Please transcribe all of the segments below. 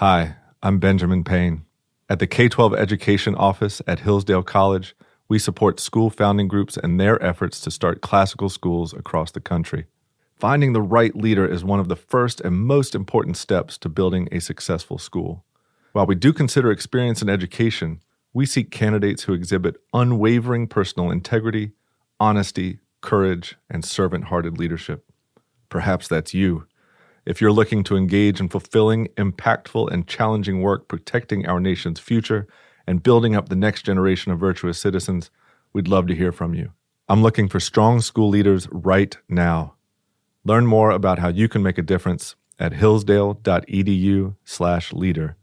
Hi, I'm Benjamin Payne. At the K-12 Education Office at Hillsdale College, we support school founding groups and their efforts to start classical schools across the country. Finding the right leader is one of the first and most important steps to building a successful school. While we do consider experience in education, we seek candidates who exhibit unwavering personal integrity, honesty, courage, and servant-hearted leadership. Perhaps that's you. If you're looking to engage in fulfilling, impactful, and challenging work protecting our nation's future and building up the next generation of virtuous citizens, we'd love to hear from you. I'm looking for strong school leaders right now. Learn more about how you can make a difference at hillsdale.edu/leader.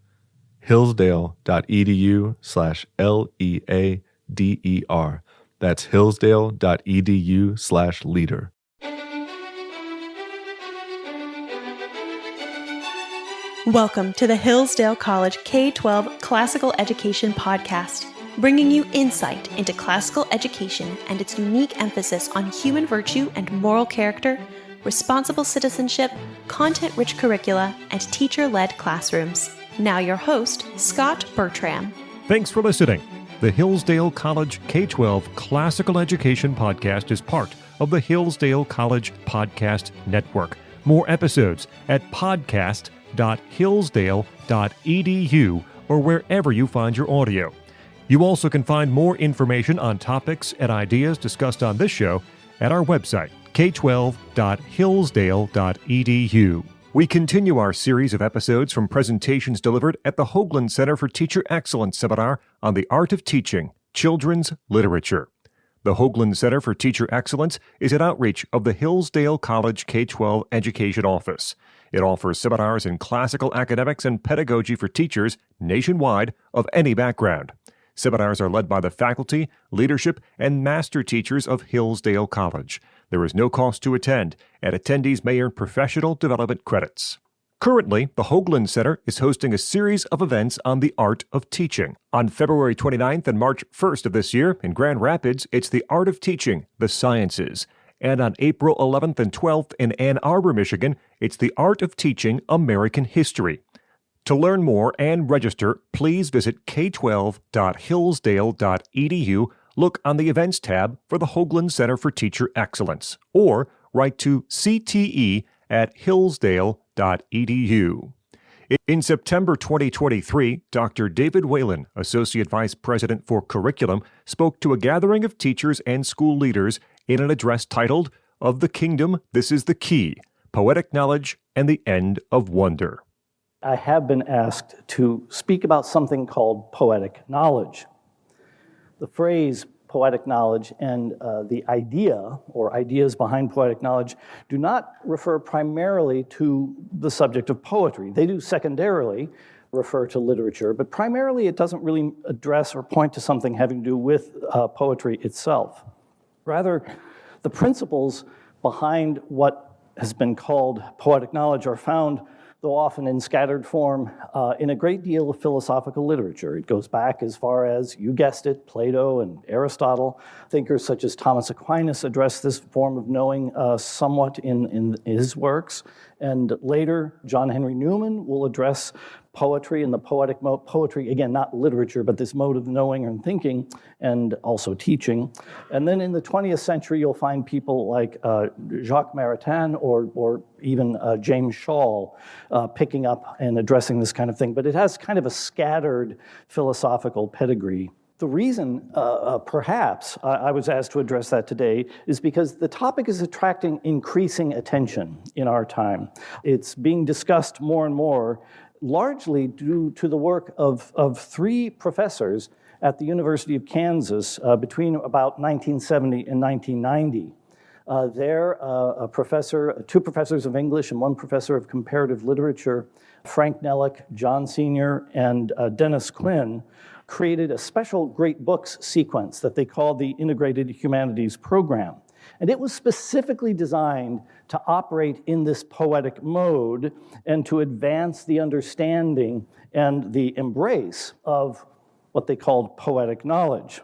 hillsdale.edu/LEADER. That's hillsdale.edu/leader. Welcome to the Hillsdale College K-12 Classical Education Podcast, bringing you insight into classical education and its unique emphasis on human virtue and moral character, responsible citizenship, content-rich curricula, and teacher-led classrooms. Now your host, Scot Bertram. Thanks for listening. The Hillsdale College K-12 Classical Education Podcast is part of the Hillsdale College Podcast Network. More episodes at podcast.hillsdale.edu or wherever you find your audio. You also can find more information on topics and ideas discussed on this show at our website, k12.hillsdale.edu. We continue our series of episodes from presentations delivered at the Hoogland Center for Teacher Excellence Seminar on the Art of Teaching, Children's Literature. The Hoogland Center for Teacher Excellence is an outreach of the Hillsdale College K-12 Education Office. It offers seminars in classical academics and pedagogy for teachers nationwide of any background. Seminars are led by the faculty, leadership, and master teachers of Hillsdale College. There is no cost to attend, and attendees may earn professional development credits. Currently, the Hoogland Center is hosting a series of events on the art of teaching. On February 29th and March 1st of this year, in Grand Rapids, it's the Art of Teaching, the Sciences. And on April 11th and 12th in Ann Arbor, Michigan, it's the Art of Teaching American History. To learn more and register, please visit k12.hillsdale.edu, look on the Events tab for the Hoogland Center for Teacher Excellence, or write to cte@hillsdale.edu. In September 2023, Dr. David Whalen, Associate Vice President for Curriculum, spoke to a gathering of teachers and school leaders in an address titled, "Of the Kingdom, This is the Key, Poetic Knowledge and the End of Wonder." I have been asked to speak about something called poetic knowledge. The phrase poetic knowledge and the idea or ideas behind poetic knowledge do not refer primarily to the subject of poetry. They do secondarily refer to literature, but primarily it doesn't really address or point to something having to do with poetry itself. Rather, the principles behind what has been called poetic knowledge are found, though often in scattered form, in a great deal of philosophical literature. It goes back as far as, you guessed it, Plato and Aristotle. Thinkers such as Thomas Aquinas address this form of knowing somewhat in his works. And later, John Henry Newman will address poetry and the poetic mode. Poetry, again, not literature, but this mode of knowing and thinking, and also teaching. And then in the 20th century, you'll find people like Jacques Maritain or even James Shaw picking up and addressing this kind of thing. But it has kind of a scattered philosophical pedigree. The reason, perhaps, I was asked to address that today is because the topic is attracting increasing attention in our time. It's being discussed more and more, largely due to the work of three professors at the University of Kansas between about 1970 and 1990. Two professors of English and one professor of comparative literature, Frank Nellick, John Senior, and Dennis Quinn, created a special great books sequence that they called the Integrated Humanities Program. And it was specifically designed to operate in this poetic mode and to advance the understanding and the embrace of what they called poetic knowledge.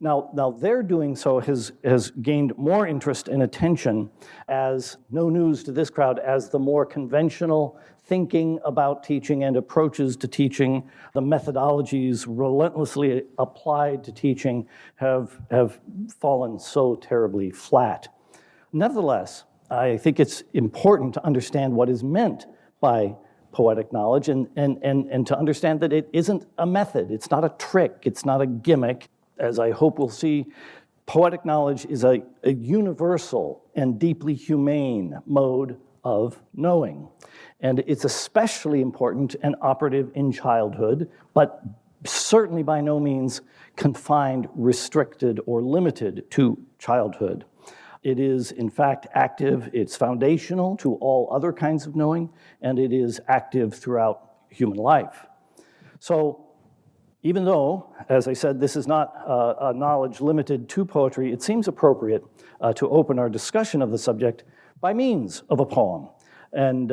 Now their doing so has gained more interest and attention as no news to this crowd, as the more conventional thinking about teaching and approaches to teaching, the methodologies relentlessly applied to teaching have fallen so terribly flat. Nevertheless, I think it's important to understand what is meant by poetic knowledge and to understand that it isn't a method, it's not a trick, it's not a gimmick. As I hope we'll see, poetic knowledge is a universal and deeply humane mode of knowing. And it's especially important and operative in childhood, but certainly by no means confined, restricted, or limited to childhood. It is, in fact, active, it's foundational to all other kinds of knowing, and it is active throughout human life. So, even though, as I said, this is not a knowledge limited to poetry, it seems appropriate to open our discussion of the subject by means of a poem. And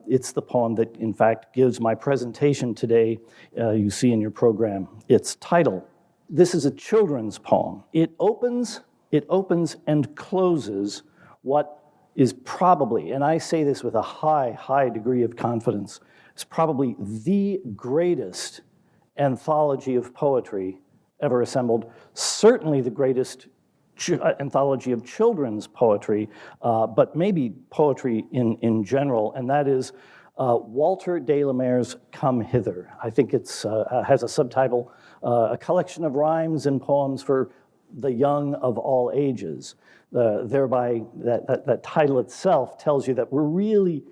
it's the poem that, in fact, gives my presentation today, you see in your program, its title. This is a children's poem. It opens and closes what is probably, and I say this with a high degree of confidence, is probably the greatest anthology of poetry ever assembled, certainly the greatest anthology of children's poetry, but maybe poetry in general, and that is Walter de la Mare's Come Hither. I think it has a subtitle, A Collection of Rhymes and Poems for the Young of All Ages. Thereby, that title itself tells you that we're really,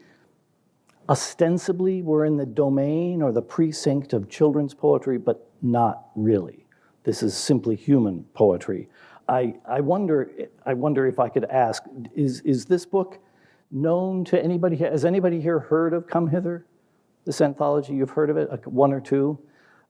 ostensibly, we're in the domain or the precinct of children's poetry, but not really. This is simply human poetry. I wonder if I could ask, is this book known to anybody here? Has anybody here heard of Come Hither? This anthology, you've heard of it, like one or two?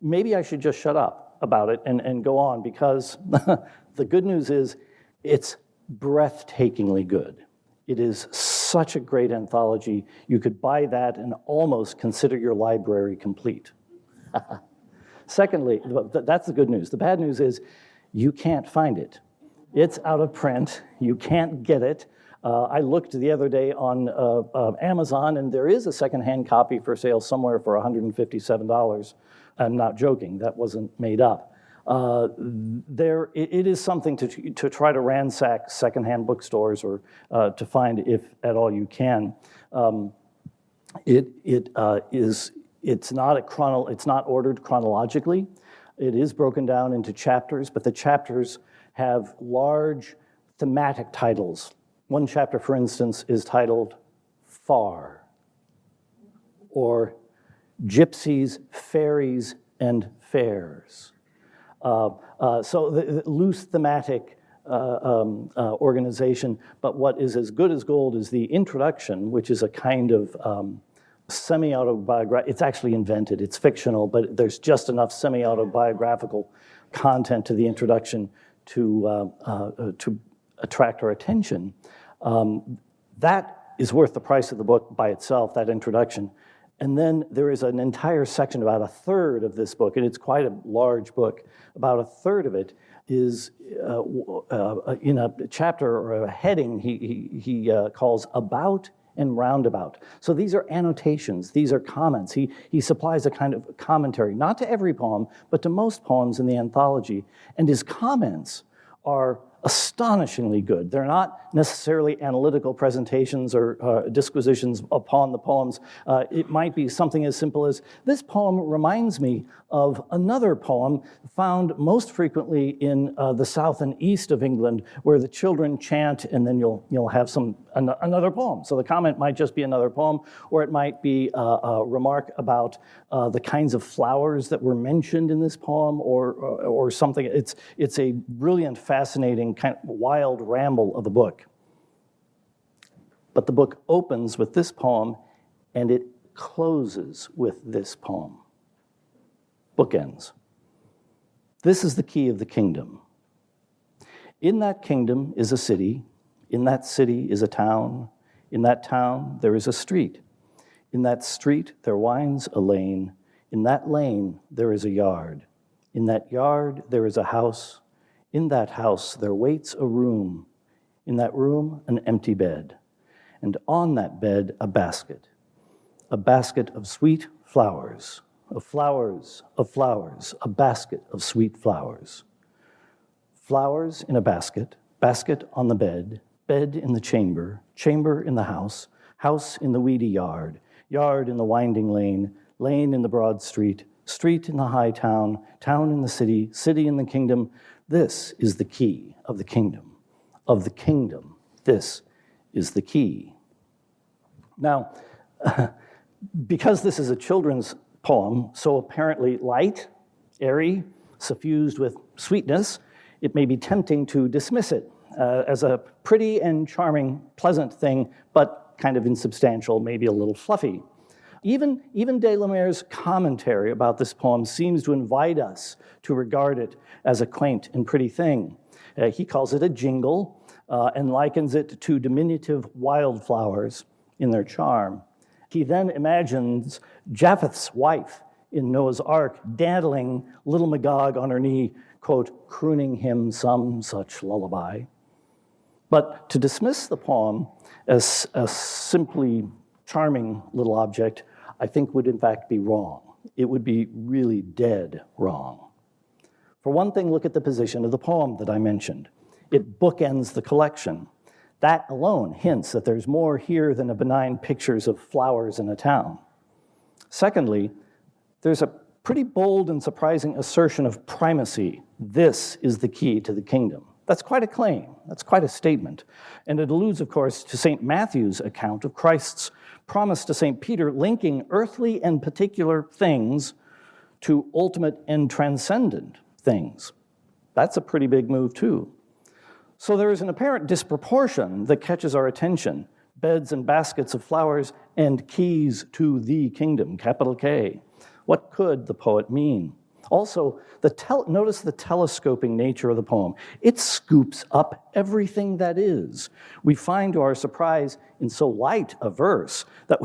Maybe I should just shut up about it and go on, because the good news is it's breathtakingly good. It is such a great anthology. You could buy that and almost consider your library complete. Secondly, that's the good news. The bad news is you can't find it. It's out of print. You can't get it. I looked the other day on Amazon, and there is a secondhand copy for sale somewhere for $157. I'm not joking. That wasn't made up. It is something to try to ransack secondhand bookstores or to find, if at all you can. It's not ordered chronologically. It is broken down into chapters, but the chapters have large thematic titles. One chapter, for instance, is titled Far, or Gypsies, Fairies, and Fairs. So the loose thematic organization, but what is as good as gold is the introduction, which is a kind of semi-autobiographical. It's actually invented, it's fictional, but there's just enough semi-autobiographical content to the introduction to attract our attention. That is worth the price of the book by itself, that introduction. And then there is an entire section, about a third of this book, and it's quite a large book. About a third of it is in a chapter or a heading he calls About and Roundabout. So these are annotations, these are comments. He supplies a kind of commentary, not to every poem, but to most poems in the anthology. And his comments are astonishingly good. They're not necessarily analytical presentations or disquisitions upon the poems. It might be something as simple as, this poem reminds me of another poem found most frequently in the south and east of England, where the children chant, and then you'll have another poem. So the comment might just be another poem, or it might be a remark about the kinds of flowers that were mentioned in this poem, or something. It's a brilliant, fascinating, kind of wild ramble of the book. But the book opens with this poem, and it closes with this poem. Bookends. This is the key of the kingdom. In that kingdom is a city. In that city is a town. In that town there is a street. In that street there winds a lane. In that lane there is a yard. In that yard there is a house. In that house there waits a room. In that room, an empty bed. And on that bed, a basket of sweet flowers, of flowers, of flowers, a basket of sweet flowers. Flowers in a basket, basket on the bed, bed in the chamber, chamber in the house, house in the weedy yard, yard in the winding lane, lane in the broad street, street in the high town, town in the city, city in the kingdom. This is the key of the kingdom. Of the kingdom, this is the key. Now, because this is a children's poem, so apparently light, airy, suffused with sweetness, it may be tempting to dismiss it as a pretty and charming, pleasant thing, but kind of insubstantial, maybe a little fluffy. Even de la Mare's commentary about this poem seems to invite us to regard it as a quaint and pretty thing. He calls it a jingle and likens it to diminutive wildflowers in their charm. He then imagines Japheth's wife in Noah's Ark daddling little Magog on her knee, quote, crooning him some such lullaby. But to dismiss the poem as a simply charming little object, I think would in fact be wrong. It would be really dead wrong. For one thing, look at the position of the poem that I mentioned. It bookends the collection. That alone hints that there's more here than a benign pictures of flowers in a town. Secondly, there's a pretty bold and surprising assertion of primacy. This is the key to the kingdom. That's quite a claim. That's quite a statement. And it alludes, of course, to St. Matthew's account of Christ's promise to St. Peter, linking earthly and particular things to ultimate and transcendent things. That's a pretty big move, too. So there is an apparent disproportion that catches our attention. Beds and baskets of flowers and keys to the kingdom, capital K. What could the poet mean? Also, notice the telescoping nature of the poem. It scoops up everything that is. We find to our surprise in so light a verse that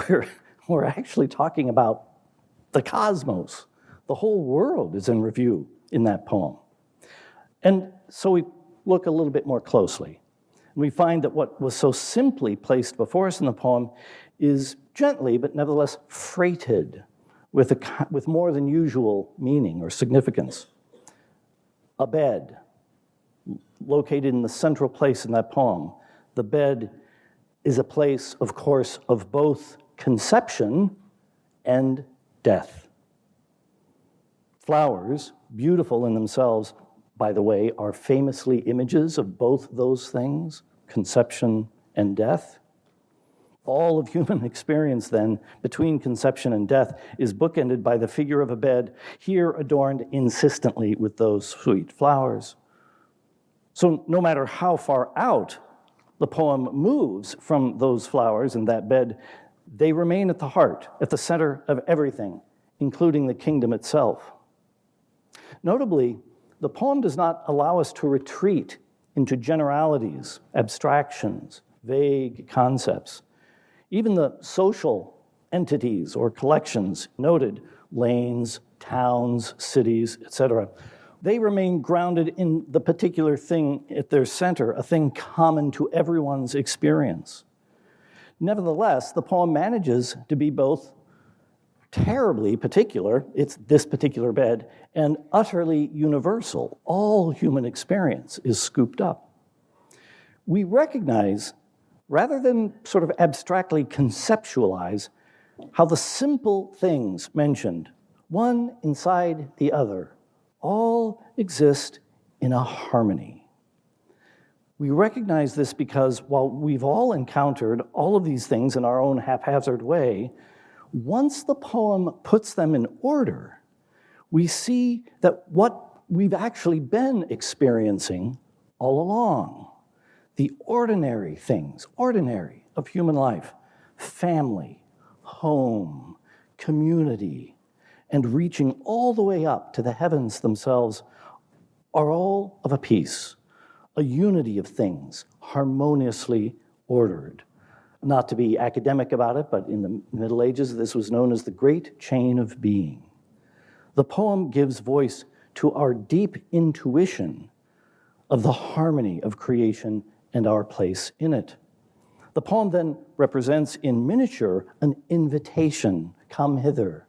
we're actually talking about the cosmos. The whole world is in review in that poem. And so we look a little bit more closely. And we find that what was so simply placed before us in the poem is gently, but nevertheless freighted with more than usual meaning or significance. A bed, located in the central place in that poem. The bed is a place, of course, of both conception and death. Flowers, beautiful in themselves, by the way, are famously images of both those things, conception and death. All of human experience, then, between conception and death is bookended by the figure of a bed, here adorned insistently with those sweet flowers. So no matter how far out the poem moves from those flowers and that bed, they remain at the heart, at the center of everything, including the kingdom itself. Notably, the poem does not allow us to retreat into generalities, abstractions, vague concepts. Even the social entities or collections noted, lanes, towns, cities, etc., they remain grounded in the particular thing at their center, a thing common to everyone's experience. Nevertheless, the poem manages to be both terribly particular, it's this particular bed, and utterly universal. All human experience is scooped up. We recognize, rather than sort of abstractly conceptualize, how the simple things mentioned, one inside the other, all exist in a harmony. We recognize this because while we've all encountered all of these things in our own haphazard way, once the poem puts them in order, we see that what we've actually been experiencing all along, the ordinary things, ordinary of human life, family, home, community, and reaching all the way up to the heavens themselves, are all of a piece, a unity of things, harmoniously ordered. Not to be academic about it, but in the Middle Ages, this was known as the great chain of being. The poem gives voice to our deep intuition, of the harmony of creation and our place in it. The poem then represents in miniature an invitation, come hither,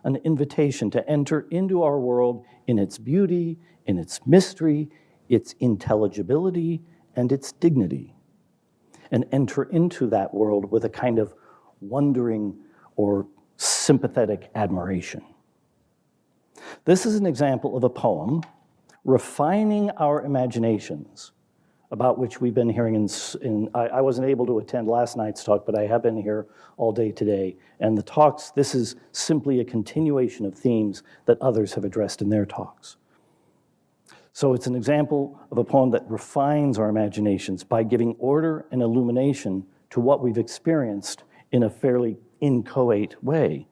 an invitation to enter into our world in its beauty, in its mystery, its intelligibility, and its dignity, and enter into that world with a kind of wondering or sympathetic admiration. This is an example of a poem refining our imaginations, about which we've been hearing I wasn't able to attend last night's talk, but I have been here all day today. And the talks, this is simply a continuation of themes that others have addressed in their talks. So it's an example of a poem that refines our imaginations by giving order and illumination to what we've experienced in a fairly inchoate way.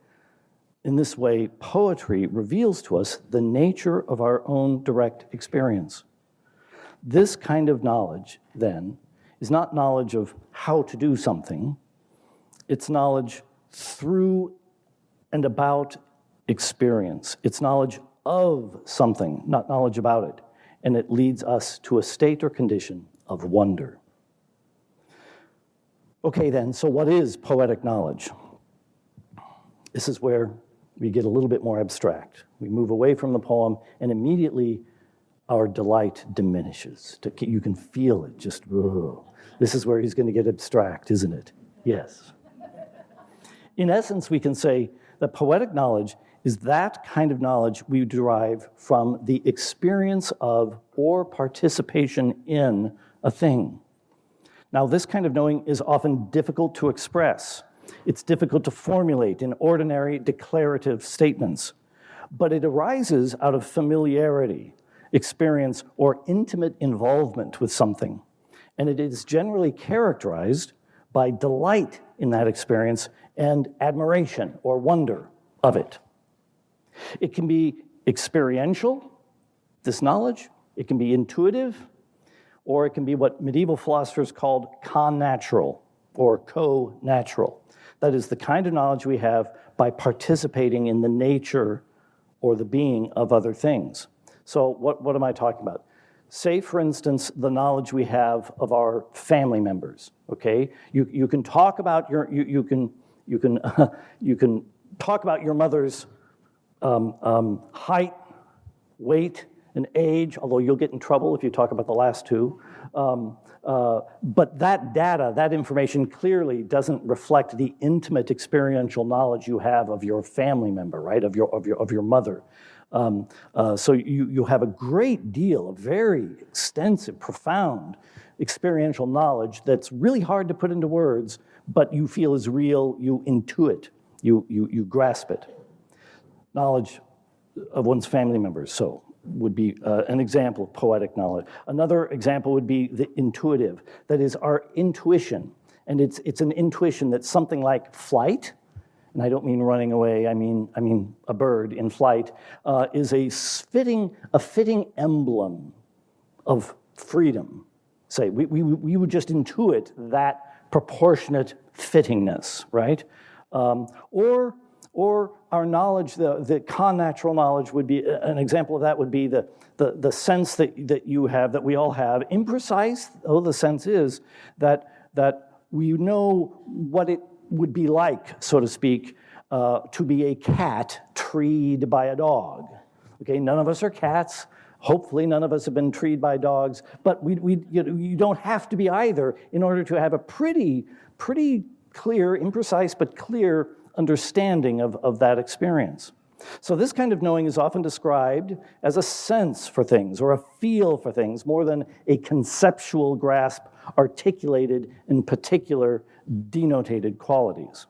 In this way, poetry reveals to us the nature of our own direct experience. This kind of knowledge, then, is not knowledge of how to do something. It's knowledge through and about experience. It's knowledge of something, not knowledge about it. And it leads us to a state or condition of wonder. Okay, then, so what is poetic knowledge? This is where we get a little bit more abstract. We move away from the poem, and immediately our delight diminishes. You can feel it, just, ugh. This is where he's going to get abstract, isn't it? Yes. In essence, we can say that poetic knowledge is that kind of knowledge we derive from the experience of or participation in a thing. Now, this kind of knowing is often difficult to express. It's difficult to formulate in ordinary declarative statements, but it arises out of familiarity, experience, or intimate involvement with something. And it is generally characterized by delight in that experience and admiration or wonder of it. It can be experiential, this knowledge. It can be intuitive, or it can be what medieval philosophers called connatural or co-natural. That is the kind of knowledge we have by participating in the nature or the being of other things. So what am I talking about? Say, for instance, the knowledge we have of our family members. Okay, you can talk about you can talk about your mother's height, weight, and age. Although you'll get in trouble if you talk about the last two. But that data, that information clearly doesn't reflect the intimate experiential knowledge you have of your family member, right? Of your mother. So you have a great deal of very extensive, profound experiential knowledge that's really hard to put into words, but you feel is real, you intuit, you grasp it. Knowledge of one's family members, so would be an example of poetic knowledge. Another example would be the intuitive, that is our intuition. And it's an intuition that's something like flight, and I don't mean running away, I mean a bird in flight, is a fitting emblem of freedom. Say, we would just intuit that proportionate fittingness, right? Or our knowledge, the connatural knowledge would be, an example of that would be the sense that you have, that we all have, imprecise, though the sense is, that we know what it would be like, so to speak, to be a cat treed by a dog. Okay, none of us are cats. Hopefully none of us have been treed by dogs, but you don't have to be either in order to have a pretty clear, imprecise, but clear understanding of that experience. So this kind of knowing is often described as a sense for things or a feel for things more than a conceptual grasp articulated in particular denotated qualities.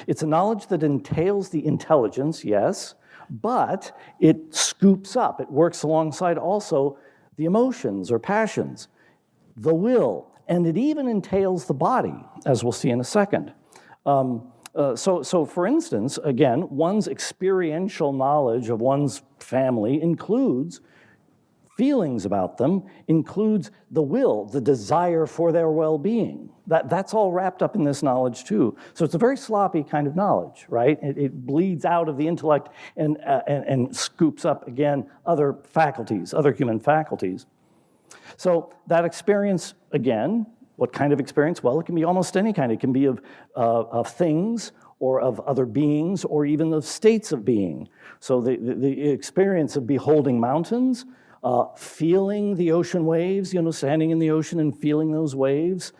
It's a knowledge that entails the intelligence, yes, but it scoops up, it works alongside also the emotions or passions, the will, and it even entails the body, as we'll see in a second. So for instance, again, one's experiential knowledge of one's family includes feelings about them, includes the will, the desire for their well-being. That's all wrapped up in this knowledge too. So it's a very sloppy kind of knowledge, right? It bleeds out of the intellect and scoops up, again, other faculties, other human faculties. So that experience, again, what kind of experience? Well, it can be almost any kind. It can be of things, or of other beings, or even of states of being. So the experience of beholding mountains, feeling the ocean waves, standing in the ocean and feeling those waves,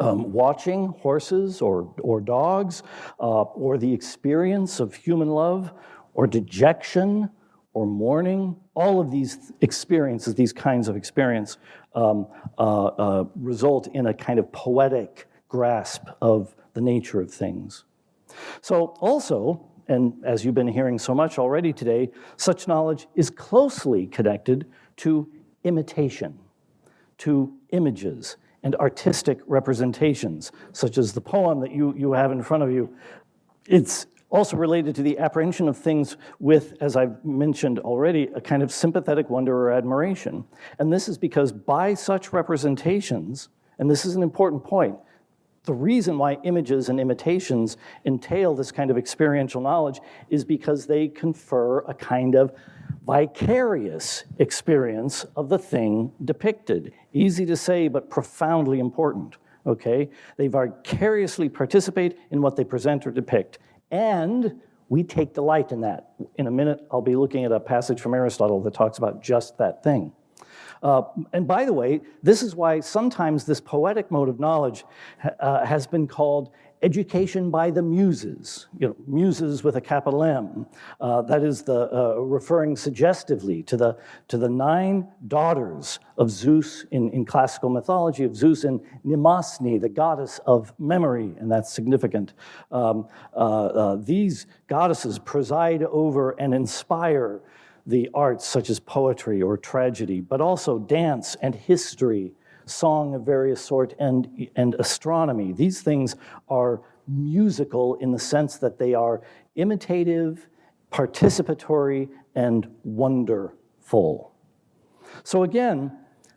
watching horses or dogs, or the experience of human love, or dejection, or mourning. All of these experiences, these kinds of experience, result in a kind of poetic grasp of the nature of things. So also, and as you've been hearing so much already today, such knowledge is closely connected to imitation, to images and artistic representations, such as the poem that you have in front of you. It's also related to the apprehension of things with, as I've mentioned already, a kind of sympathetic wonder or admiration. And this is because by such representations, and this is an important point, the reason why images and imitations entail this kind of experiential knowledge is because they confer a kind of vicarious experience of the thing depicted. Easy to say, but profoundly important, okay? They vicariously participate in what they present or depict. And we take delight in that. In a minute, I'll be looking at a passage from Aristotle that talks about just that thing. And by the way, this is why sometimes this poetic mode of knowledge has been called education by the muses, muses with a capital M. That is referring suggestively to the 9 daughters of Zeus in classical mythology, of Zeus and Mnemosyne, the goddess of memory, and that's significant. These goddesses preside over and inspire the arts such as poetry or tragedy, but also dance and history, song of various sort, and astronomy. These things are musical in the sense that they are imitative, participatory, and wonderful. So again,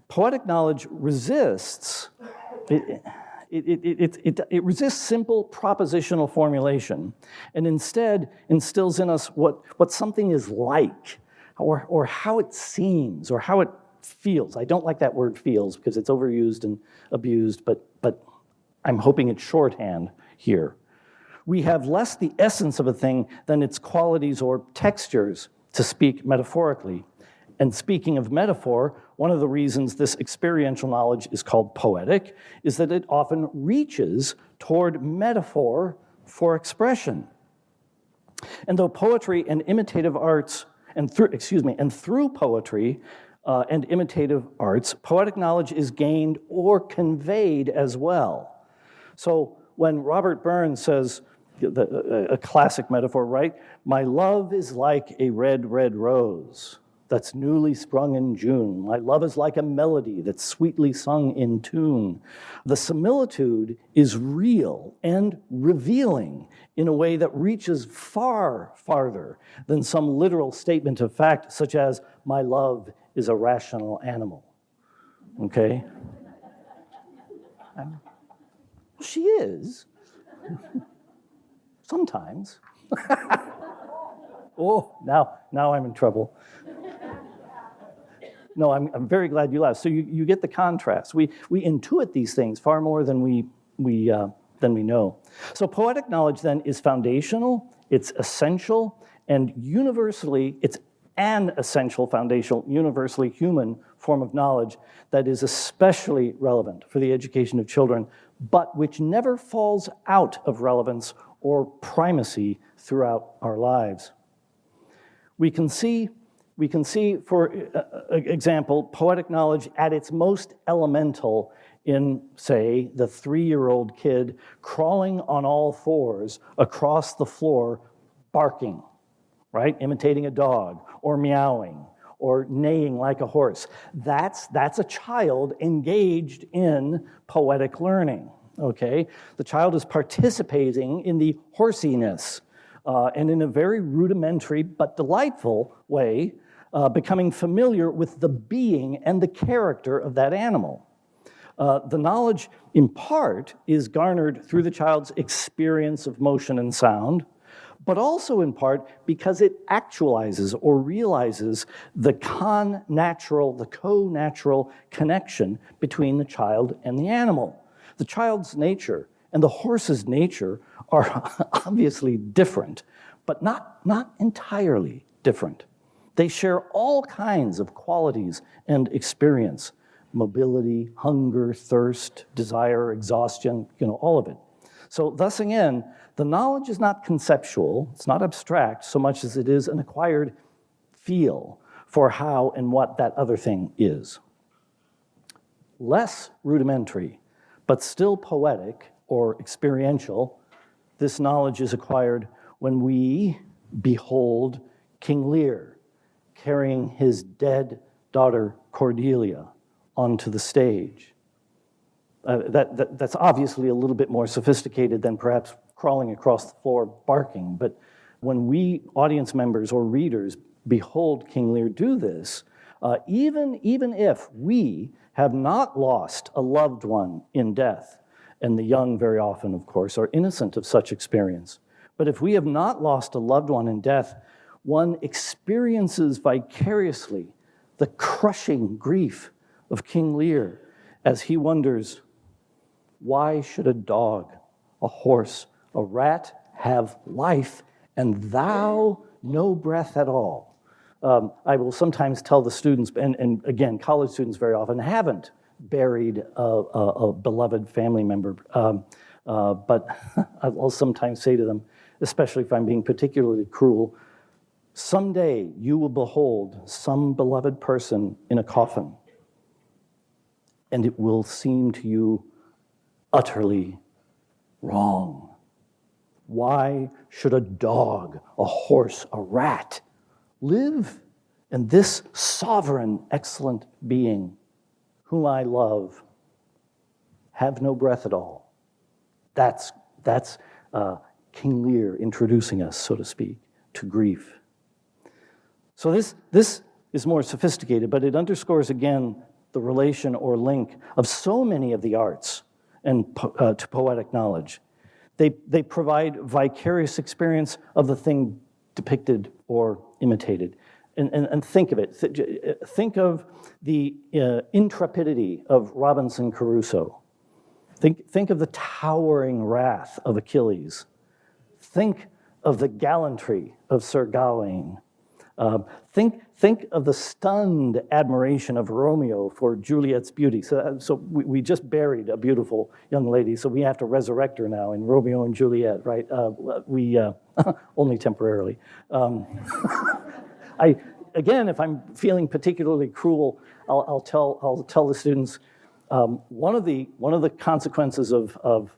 poetic knowledge resists it resists simple propositional formulation, and instead instills in us what something is like, or how it seems, or how it feels. I don't like that word feels because it's overused and abused, but I'm hoping it's shorthand here. We have less the essence of a thing than its qualities or textures, to speak metaphorically. And speaking of metaphor, one of the reasons this experiential knowledge is called poetic is that it often reaches toward metaphor for expression. And though poetry and imitative arts, and through poetry and imitative arts, poetic knowledge is gained or conveyed as well. So when Robert Burns says, a classic metaphor, right? My love is like a red, red rose that's newly sprung in June. My love is like a melody that's sweetly sung in tune. The similitude is real and revealing in a way that reaches far farther than some literal statement of fact, such as, my love is a rational animal. Okay? She is. Sometimes. Oh, now I'm in trouble. No, I'm very glad you laughed. So you get the contrast. We intuit these things far more than we know. So poetic knowledge then is foundational, it's essential, and it's an essential, foundational, universally human form of knowledge that is especially relevant for the education of children, but which never falls out of relevance or primacy throughout our lives. We can see, for example, poetic knowledge at its most elemental in, say, the 3-year-old kid crawling on all fours across the floor, barking, right? Imitating a dog, or meowing, or neighing like a horse. That's a child engaged in poetic learning, okay? The child is participating in the horsiness, and in a very rudimentary but delightful way, becoming familiar with the being and the character of that animal. The knowledge, in part, is garnered through the child's experience of motion and sound, but also in part because it actualizes or realizes the co-natural connection between the child and the animal. The child's nature and the horse's nature are obviously different, but not entirely different. They share all kinds of qualities and experience: mobility, hunger, thirst, desire, exhaustion, all of it. So thus again, the knowledge is not conceptual, it's not abstract so much as it is an acquired feel for how and what that other thing is. Less rudimentary, but still poetic or experiential, this knowledge is acquired when we behold King Lear carrying his dead daughter Cordelia onto the stage. That's obviously a little bit more sophisticated than perhaps crawling across the floor barking, but when we audience members or readers behold King Lear do this, even if we have not lost a loved one in death, and the young very often, of course, are innocent of such experience, but if we have not lost a loved one in death, one experiences vicariously the crushing grief of King Lear as he wonders, why should a dog, a horse, a rat have life, and thou no breath at all? I will sometimes tell the students, and again, college students very often haven't buried a beloved family member, but I'll sometimes say to them, especially if I'm being particularly cruel, someday you will behold some beloved person in a coffin, and it will seem to you utterly wrong. Why should a dog, a horse, a rat live? And this sovereign, excellent being, whom I love, have no breath at all. That's King Lear introducing us, so to speak, to grief. So this is more sophisticated, but it underscores again the relation or link of so many of the arts and to poetic knowledge. They provide vicarious experience of the thing depicted or imitated. And think of it. Think of the intrepidity of Robinson Crusoe. Think of the towering wrath of Achilles. Think of the gallantry of Sir Gawain. Think of the stunned admiration of Romeo for Juliet's beauty. So we just buried a beautiful young lady, so we have to resurrect her now in Romeo and Juliet, right? We only temporarily. Again, if I'm feeling particularly cruel, I'll tell the students one of the consequences of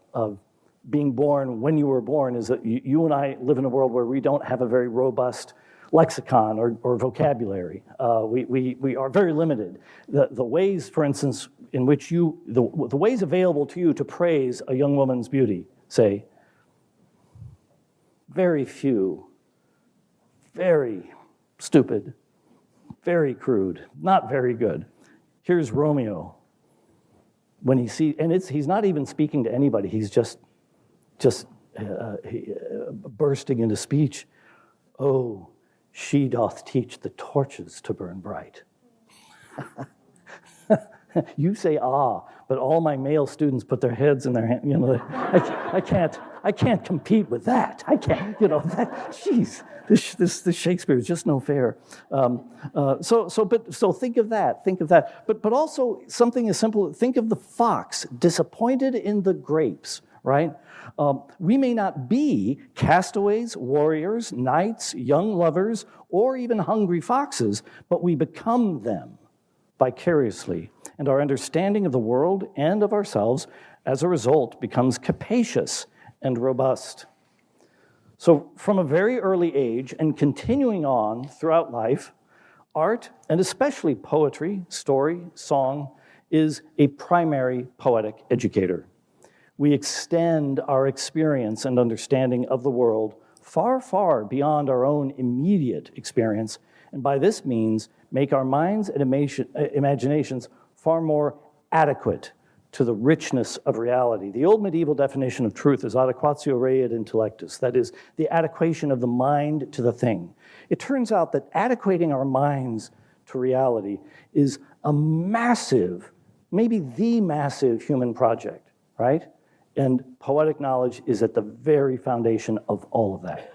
being born when you were born is that you and I live in a world where we don't have a very robust lexicon or vocabulary. We are very limited. The ways, for instance, in which the ways available to you to praise a young woman's beauty, say, very few, very stupid, very crude, not very good. Here's Romeo. When he sees, and he's not even speaking to anybody, he's just bursting into speech. Oh, she doth teach the torches to burn bright. You say ah, but all my male students put their heads in their hands. I can't compete with that. I can't. Jeez, this Shakespeare is just no fair. So think of that. But also something as simple. Think of the fox disappointed in the grapes. Right? We may not be castaways, warriors, knights, young lovers, or even hungry foxes, but we become them vicariously, and our understanding of the world and of ourselves, as a result, becomes capacious and robust. So from a very early age and continuing on throughout life, art, and especially poetry, story, song, is a primary poetic educator. We extend our experience and understanding of the world far, far beyond our own immediate experience, and by this means make our minds and imaginations far more adequate to the richness of reality. The old medieval definition of truth is adequatio rei et intellectus, that is, the adequation of the mind to the thing. It turns out that adequating our minds to reality is a massive, maybe the massive human project, right? And poetic knowledge is at the very foundation of all of that.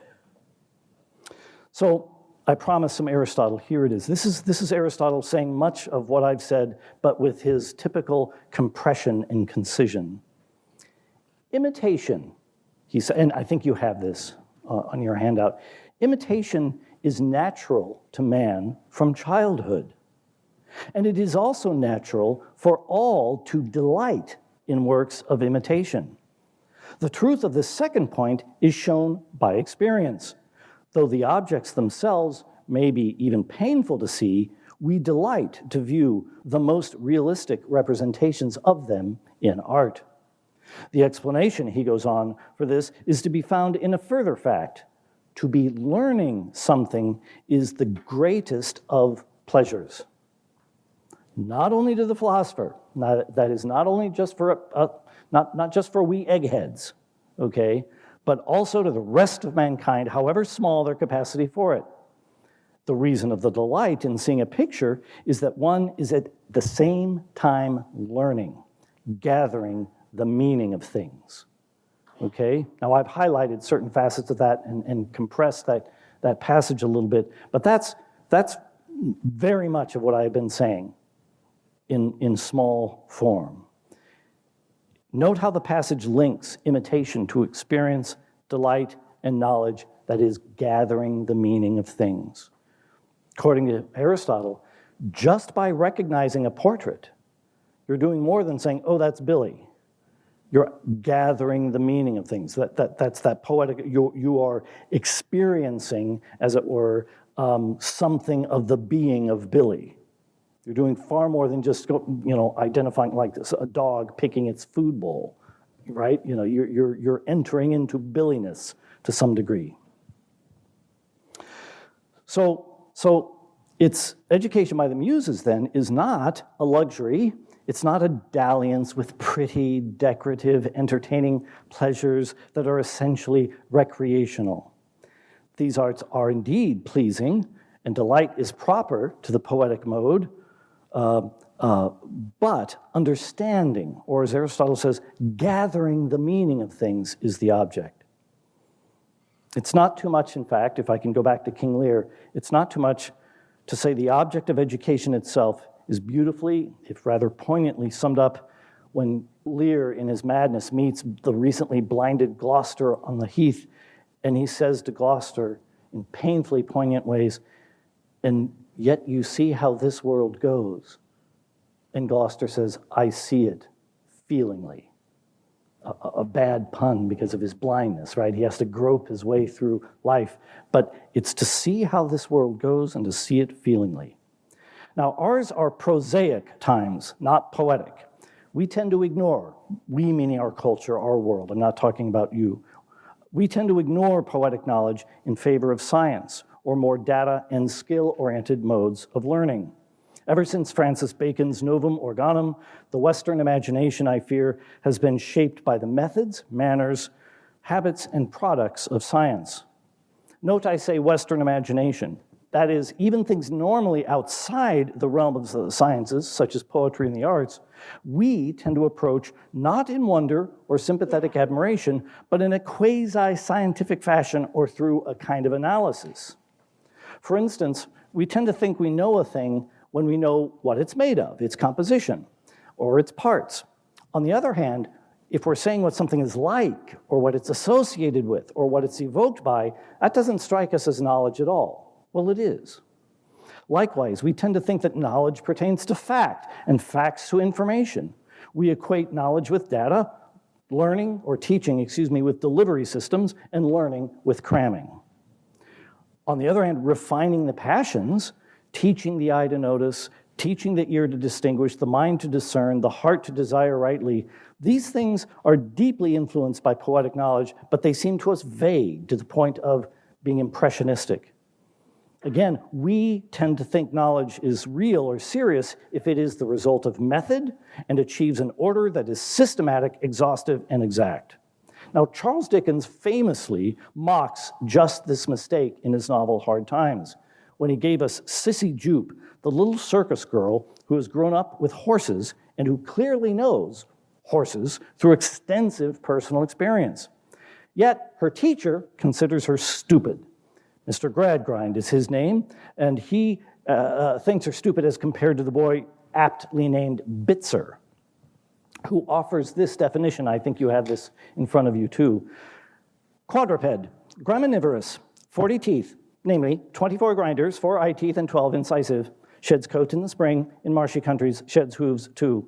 So I promised some Aristotle. Here it is. This is Aristotle saying much of what I've said, but with his typical compression and concision. Imitation, he said, and I think you have this on your handout. Imitation is natural to man from childhood. And it is also natural for all to delight in works of imitation. The truth of this second point is shown by experience. Though the objects themselves may be even painful to see, we delight to view the most realistic representations of them in art. The explanation, he goes on, for this is to be found in a further fact. To be learning something is the greatest of pleasures. Not only to the philosopher, that is not only just for not just for we eggheads, okay, but also to the rest of mankind, however small their capacity for it. The reason of the delight in seeing a picture is that one is at the same time learning, gathering the meaning of things. Okay? Now I've highlighted certain facets of that and compressed that passage a little bit, but that's very much of what I've been saying in small form. Note how the passage links imitation to experience, delight, and knowledge, that is, gathering the meaning of things. According to Aristotle, just by recognizing a portrait, you're doing more than saying, oh, that's Billy. You're gathering the meaning of things. That's that poetic, you are experiencing, as it were, something of the being of Billy. You're doing far more than just, identifying like this, a dog picking its food bowl, right? You're entering into Billiness to some degree. So it's education by the muses then is not a luxury. It's not a dalliance with pretty, decorative, entertaining pleasures that are essentially recreational. These arts are indeed pleasing, and delight is proper to the poetic mode, but understanding, or as Aristotle says, gathering the meaning of things is the object. It's not too much, in fact, if I can go back to King Lear, it's not too much to say the object of education itself is beautifully, if rather poignantly, summed up when Lear, in his madness, meets the recently blinded Gloucester on the heath, and he says to Gloucester in painfully poignant ways, "And yet you see how this world goes." And Gloucester says, "I see it feelingly." A bad pun because of his blindness, right? He has to grope his way through life. But it's to see how this world goes and to see it feelingly. Now, ours are prosaic times, not poetic. We tend to ignore, we meaning our culture, our world, I'm not talking about you. We tend to ignore poetic knowledge in favor of science or more data and skill-oriented modes of learning. Ever since Francis Bacon's Novum Organum, the Western imagination, I fear, has been shaped by the methods, manners, habits, and products of science. Note I say Western imagination. That is, even things normally outside the realm of the sciences, such as poetry and the arts, we tend to approach not in wonder or sympathetic admiration, but in a quasi-scientific fashion or through a kind of analysis. For instance, we tend to think we know a thing when we know what it's made of, its composition, or its parts. On the other hand, if we're saying what something is like, or what it's associated with, or what it's evoked by, that doesn't strike us as knowledge at all. Well, it is. Likewise, we tend to think that knowledge pertains to fact, and facts to information. We equate knowledge with data, learning, or teaching, with delivery systems, and learning with cramming. On the other hand, refining the passions, teaching the eye to notice, teaching the ear to distinguish, the mind to discern, the heart to desire rightly, these things are deeply influenced by poetic knowledge, but they seem to us vague to the point of being impressionistic. Again, we tend to think knowledge is real or serious if it is the result of method and achieves an order that is systematic, exhaustive, and exact. Now, Charles Dickens famously mocks just this mistake in his novel Hard Times, when he gave us Sissy Jupe, the little circus girl who has grown up with horses and who clearly knows horses through extensive personal experience. Yet, her teacher considers her stupid. Mr. Gradgrind is his name, and he thinks her stupid as compared to the boy aptly named Bitzer, who offers this definition. I think you have this in front of you too. Quadruped, graminivorous, 40 teeth, namely 24 grinders, 4 eye teeth, and 12 incisive, sheds coat in the spring, in marshy countries, sheds hooves too.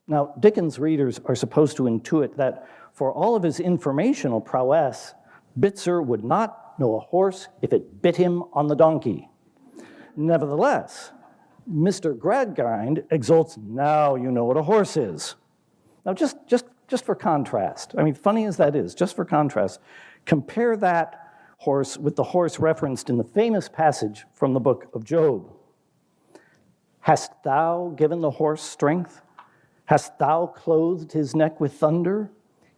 Now, Dickens' readers are supposed to intuit that for all of his informational prowess, Bitzer would not know a horse if it bit him on the donkey. Nevertheless, Mr. Gradgrind exults, now you know what a horse is. Now, just for contrast, I mean, funny as that is, just for contrast, compare that horse with the horse referenced in the famous passage from the book of Job. Hast thou given the horse strength? Hast thou clothed his neck with thunder?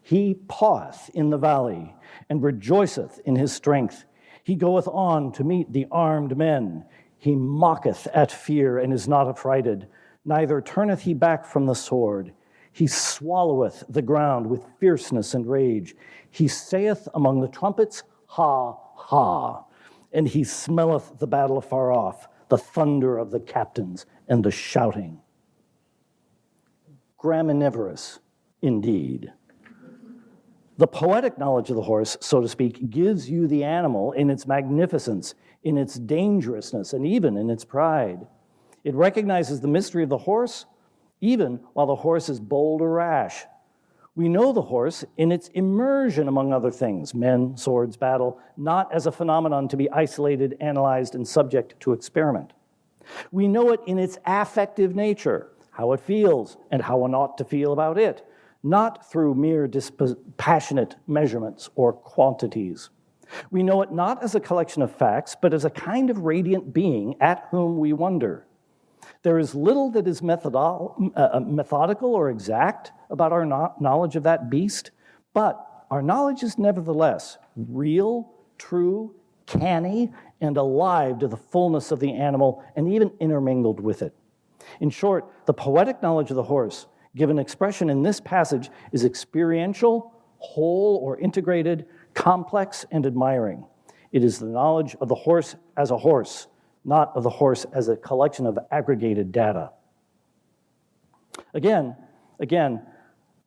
He paweth in the valley, and rejoiceth in his strength. He goeth on to meet the armed men. He mocketh at fear, and is not affrighted. Neither turneth he back from the sword. He swalloweth the ground with fierceness and rage. He saith among the trumpets, ha, ha. And he smelleth the battle afar off, the thunder of the captains, and the shouting. Graminivorous, indeed. The poetic knowledge of the horse, so to speak, gives you the animal in its magnificence, in its dangerousness, and even in its pride. It recognizes the mystery of the horse, even while the horse is bold or rash. We know the horse in its immersion among other things, men, swords, battle, not as a phenomenon to be isolated, analyzed, and subject to experiment. We know it in its affective nature, how it feels and how one ought to feel about it, not through mere passionate measurements or quantities. We know it not as a collection of facts, but as a kind of radiant being at whom we wonder. There is little that is methodical or exact about our knowledge of that beast, but our knowledge is nevertheless real, true, canny, and alive to the fullness of the animal, and even intermingled with it. In short, the poetic knowledge of the horse, given expression in this passage, is experiential, whole or integrated, complex, and admiring. It is the knowledge of the horse as a horse, not of the horse as a collection of aggregated data. Again,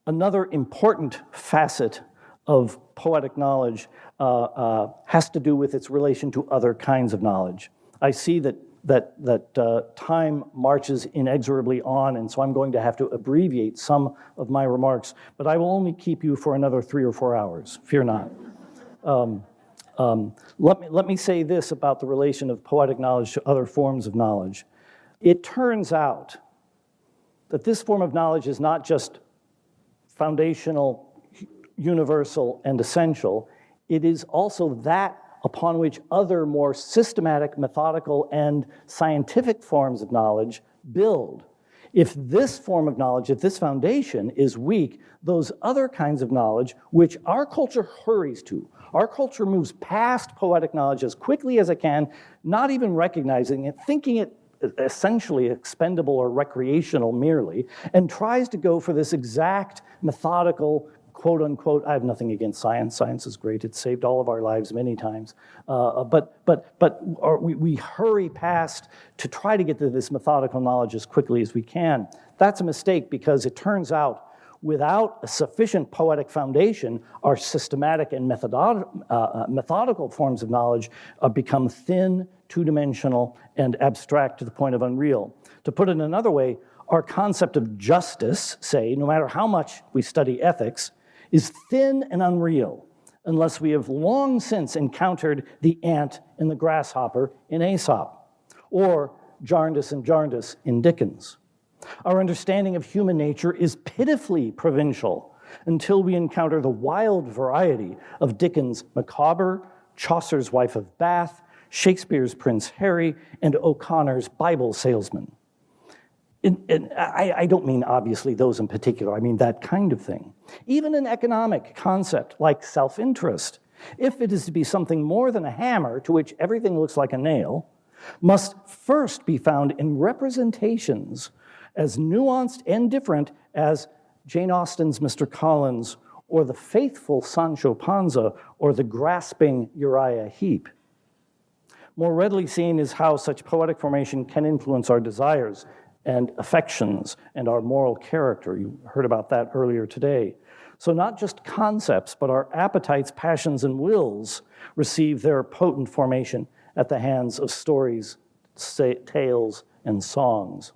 another important facet of poetic knowledge has to do with its relation to other kinds of knowledge. I see that time marches inexorably on, and so I'm going to have to abbreviate some of my remarks, but I will only keep you for another 3 or 4 hours, fear not. Let me say this about the relation of poetic knowledge to other forms of knowledge. It turns out that this form of knowledge is not just foundational, universal, and essential. It is also that upon which other more systematic, methodical, and scientific forms of knowledge build. If this form of knowledge, if this foundation is weak, those other kinds of knowledge, which our culture hurries to, our culture moves past poetic knowledge as quickly as it can, not even recognizing it, thinking it essentially expendable or recreational merely, and tries to go for this exact methodical, quote unquote, I have nothing against science. Science is great. It's saved all of our lives many times. But we hurry past to try to get to this methodical knowledge as quickly as we can. That's a mistake, because it turns out without a sufficient poetic foundation, our systematic and methodical forms of knowledge become thin, two-dimensional, and abstract to the point of unreal. To put it another way, our concept of justice, say, no matter how much we study ethics, is thin and unreal unless we have long since encountered the ant and the grasshopper in Aesop, or Jarndyce and Jarndyce in Dickens. Our understanding of human nature is pitifully provincial until we encounter the wild variety of Dickens' Micawber, Chaucer's Wife of Bath, Shakespeare's Prince Harry, and O'Connor's Bible salesman. And I don't mean obviously those in particular, I mean that kind of thing. Even an economic concept like self-interest, if it is to be something more than a hammer to which everything looks like a nail, must first be found in representations as nuanced and different as Jane Austen's Mr. Collins, or the faithful Sancho Panza, or the grasping Uriah Heep. More readily seen is how such poetic formation can influence our desires and affections and our moral character. You heard about that earlier today. So not just concepts, but our appetites, passions, and wills receive their potent formation at the hands of stories, tales, and songs.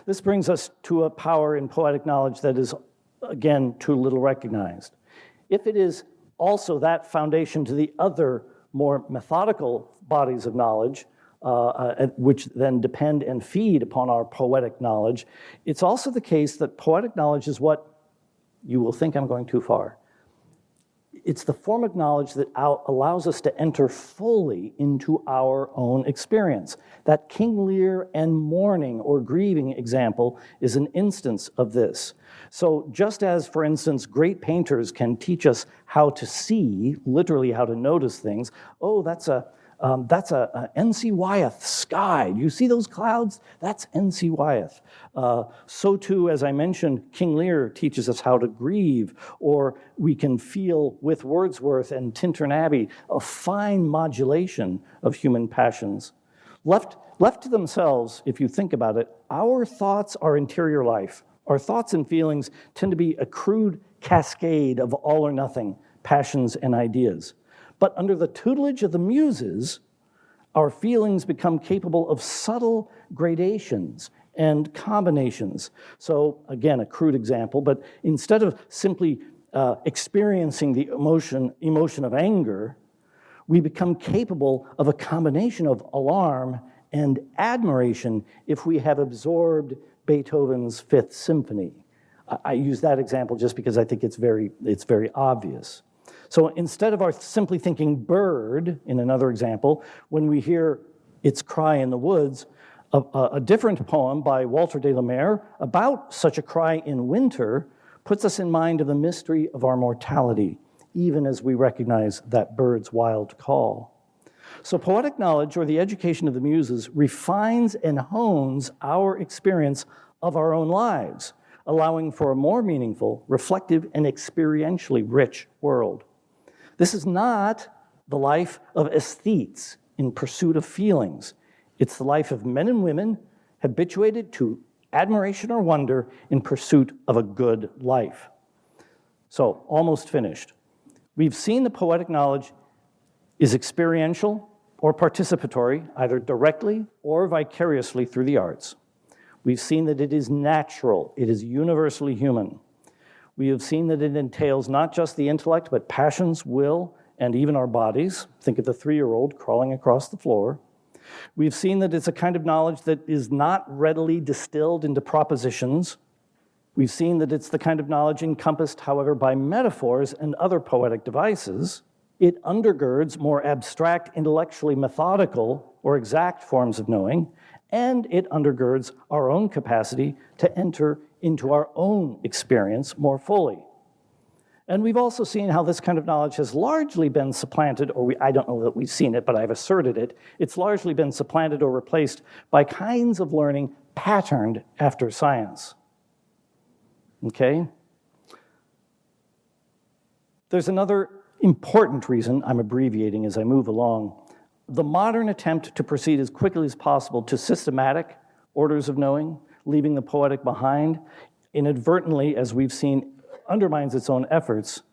This brings us to a power in poetic knowledge that is, again, too little recognized. If it is also that foundation to the other more methodical bodies of knowledge, which then depend and feed upon our poetic knowledge, it's also the case that poetic knowledge is what, you will think I'm going too far, it's the form of knowledge that allows us to enter fully into our own experience. That King Lear and mourning or grieving example is an instance of this. So just as, for instance, great painters can teach us how to see, literally how to notice things, oh, that's a N.C. Wyeth sky. Do you see those clouds? That's N.C. Wyeth. So too, as I mentioned, King Lear teaches us how to grieve, or we can feel with Wordsworth and Tintern Abbey a fine modulation of human passions. Left to themselves, if you think about it, our thoughts are interior life. Our thoughts and feelings tend to be a crude cascade of all or nothing passions and ideas. But under the tutelage of the muses, our feelings become capable of subtle gradations and combinations. So again, a crude example, but instead of simply experiencing the emotion of anger, we become capable of a combination of alarm and admiration if we have absorbed Beethoven's Fifth Symphony. I use that example just because I think it's very obvious. So instead of our simply thinking bird, in another example, when we hear its cry in the woods, a different poem by Walter de la Mare about such a cry in winter puts us in mind of the mystery of our mortality, even as we recognize that bird's wild call. So poetic knowledge, or the education of the muses, refines and hones our experience of our own lives, allowing for a more meaningful, reflective, and experientially rich world. This is not the life of aesthetes in pursuit of feelings. It's the life of men and women habituated to admiration or wonder in pursuit of a good life. So, almost finished. We've seen the poetic knowledge is experiential or participatory, either directly or vicariously through the arts. We've seen that it is natural, it is universally human. We have seen that it entails not just the intellect, but passions, will, and even our bodies. Think of the 3-year-old crawling across the floor. We've seen that it's a kind of knowledge that is not readily distilled into propositions. We've seen that it's the kind of knowledge encompassed, however, by metaphors and other poetic devices. It undergirds more abstract, intellectually methodical, or exact forms of knowing, and it undergirds our own capacity to enter into our own experience more fully. And we've also seen how this kind of knowledge has largely been supplanted, or I don't know that we've seen it, but I've asserted it. It's largely been supplanted or replaced by kinds of learning patterned after science. Okay? There's another important reason, I'm abbreviating as I move along. The modern attempt to proceed as quickly as possible to systematic orders of knowing, leaving the poetic behind, inadvertently, as we've seen, undermines its own efforts,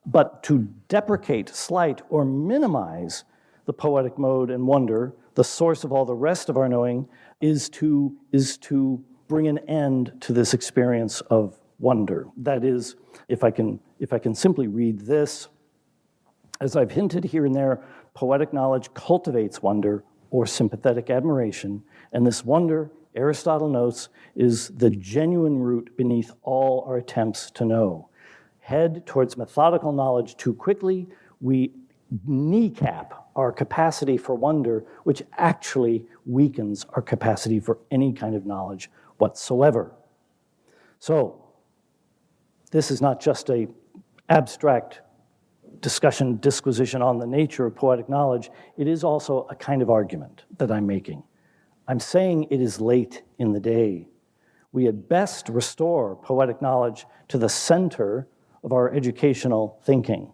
but to deprecate, slight, or minimize the poetic mode and wonder, the source of all the rest of our knowing, is to bring an end to this experience of wonder. That is, if I can simply read this, as I've hinted here and there, poetic knowledge cultivates wonder or sympathetic admiration, and this wonder, Aristotle notes, is the genuine root beneath all our attempts to know. Head towards methodical knowledge too quickly, we kneecap our capacity for wonder, which actually weakens our capacity for any kind of knowledge whatsoever. So, this is not just an abstract disquisition on the nature of poetic knowledge. It is also a kind of argument that I'm making. I'm saying it is late in the day. We had best restore poetic knowledge to the center of our educational thinking.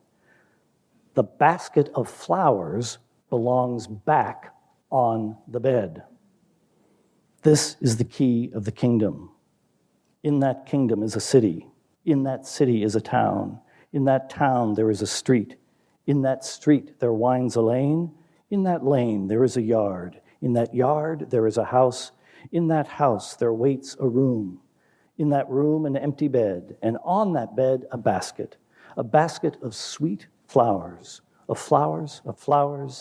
The basket of flowers belongs back on the bed. This is the key of the kingdom. In that kingdom is a city. In that city is a town. In that town there is a street. In that street there winds a lane. In that lane there is a yard. In that yard there is a house. In that house there waits a room. In that room an empty bed, and on that bed a basket of sweet flowers, of flowers,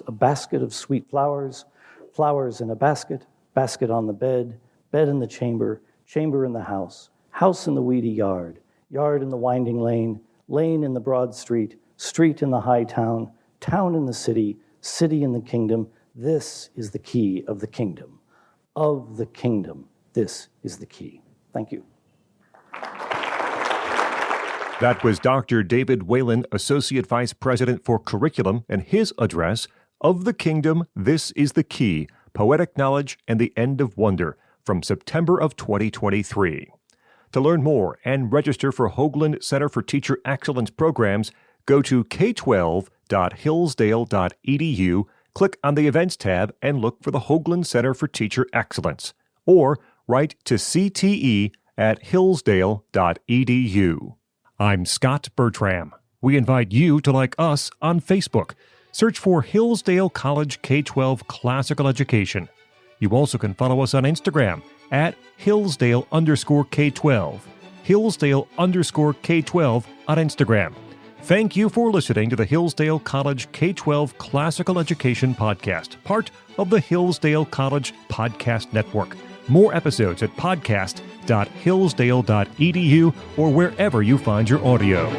a basket of sweet flowers, flowers in a basket, basket on the bed, bed in the chamber, chamber in the house, house in the weedy yard, yard in the winding lane, lane in the broad street, street in the high town, town in the city, city in the kingdom. This is the key of the kingdom. Of the kingdom, this is the key. Thank you. That was Dr. David Whalen, Associate Vice President for Curriculum, and his address, Of the Kingdom, This is the Key, Poetic Knowledge and the End of Wonder, from September of 2023. To learn more and register for Hoogland Center for Teacher Excellence programs, go to k12.hillsdale.edu, click on the Events tab, and look for the Hoogland Center for Teacher Excellence, or write to cte@hillsdale.edu. I'm Scot Bertram. We invite you to like us on Facebook. Search for Hillsdale College K-12 Classical Education. You also can follow us on Instagram at Hillsdale_K12. Hillsdale_K12 on Instagram. Thank you for listening to the Hillsdale College K-12 Classical Education Podcast, part of the Hillsdale College Podcast Network. More episodes at podcast.hillsdale.edu or wherever you find your audio.